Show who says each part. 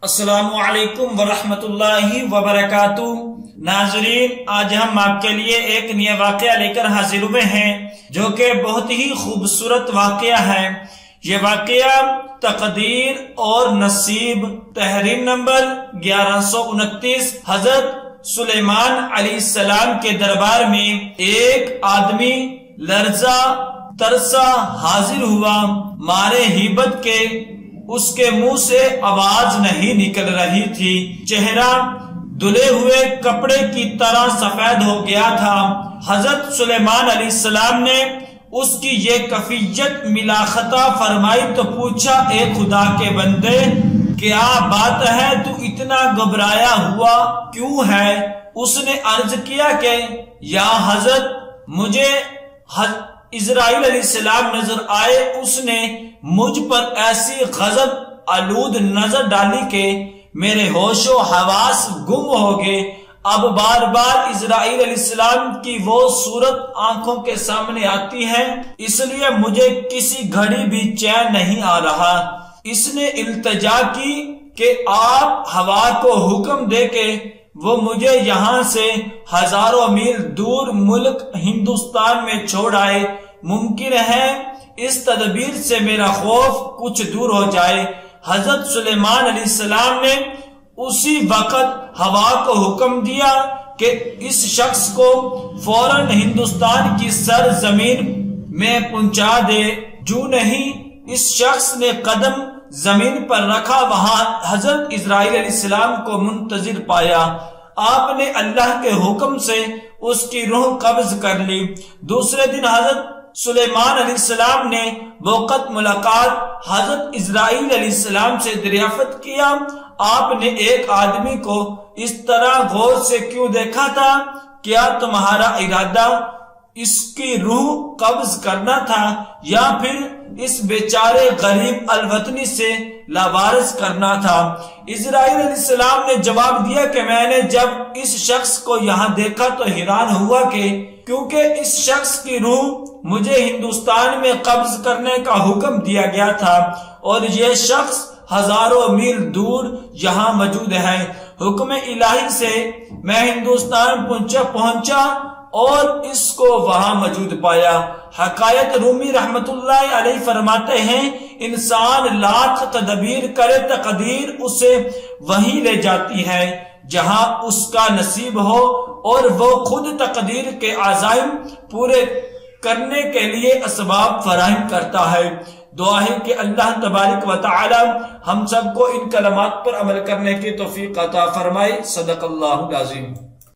Speaker 1: السلام علیکم ورحمۃ اللہ وبرکاتہ۔ ناظرین، آج ہم آپ کے لیے ایک نیا واقعہ لے کر حاضر ہوئے ہیں جو کہ بہت ہی خوبصورت واقعہ ہے۔ یہ واقعہ تقدیر اور نصیب، تحریر نمبر 1129۔ حضرت سلیمان علیہ السلام کے دربار میں ایک آدمی لرزا ترسا حاضر ہوا، مارے ہیبت کے اس کے منہ سے آواز نہیں نکل رہی تھی، چہرہ دھلے ہوئے کپڑے کی طرح سفید ہو گیا تھا۔ حضرت سلیمان علیہ السلام نے اس کی یہ کیفیت ملاحظہ فرمائی تو پوچھا، اے خدا کے بندے، کیا بات ہے؟ تو اتنا گھبرایا ہوا کیوں ہے؟ اس نے عرض کیا کہ یا حضرت، مجھے اسرائیل علیہ السلام نظر آئے، اس نے مجھ پر ایسی غضب آلود نظر ڈالی کہ میرے ہوش و حواس گم ہو گئے۔ اب بار بار اسرائیل علیہ السلام کی وہ صورت آنکھوں کے سامنے آتی ہے، اس لیے مجھے کسی گھڑی بھی چین نہیں آ رہا۔ اس نے التجا کی کہ آپ ہوا کو حکم دے کہ وہ مجھے یہاں سے ہزاروں میل دور ملک ہندوستان میں چھوڑ آئے، ممکن ہے اس تدبیر سے میرا خوف کچھ دور ہو جائے۔ حضرت سلیمان علیہ السلام نے اسی وقت ہوا کو حکم دیا کہ اس شخص کو فوراً ہندوستان کی سرزمین میں پہنچا دے۔ جو نہیں اس شخص نے قدم زمین پر رکھا، وہاں حضرت اسرائیل علیہ السلام کو منتظر پایا۔ آپ نے اللہ کے حکم سے اس کی روح قبض کر لی۔ دوسرے دن حضرت سلیمان علیہ السلام نے وقت ملاقات حضرت اسرائیل علیہ السلام سے دریافت کیا، آپ نے ایک آدمی کو اس طرح غور سے کیوں دیکھا تھا؟ کیا تمہارا ارادہ اس کی روح قبض کرنا تھا یا پھر اس بیچارے غریب الوطنی سے لاوارث کرنا تھا؟ اسرائیل علیہ السلام نے جواب دیا کہ میں نے جب اس شخص کو یہاں دیکھا تو حیران ہوا کہ کیونکہ اس شخص کی روح مجھے ہندوستان میں قبض کرنے کا حکم دیا گیا تھا اور یہ شخص ہزاروں میل دور یہاں موجود ہے۔ حکم الہی سے میں ہندوستان پہنچا اور اس کو وہاں موجود پایا۔ حکایت رومی رحمت اللہ علیہ فرماتے ہیں، انسان لاکھ تدبیر کرے، تقدیر اسے وہیں لے جاتی ہے جہاں اس کا نصیب ہو، اور وہ خود تقدیر کے عزائم پورے کرنے کے لیے اسباب فراہم کرتا ہے۔ دعا ہے کہ اللہ تبارک و تعالی ہم سب کو ان کلمات پر عمل کرنے کی توفیق عطا فرمائے۔ صدق اللہ العظیم۔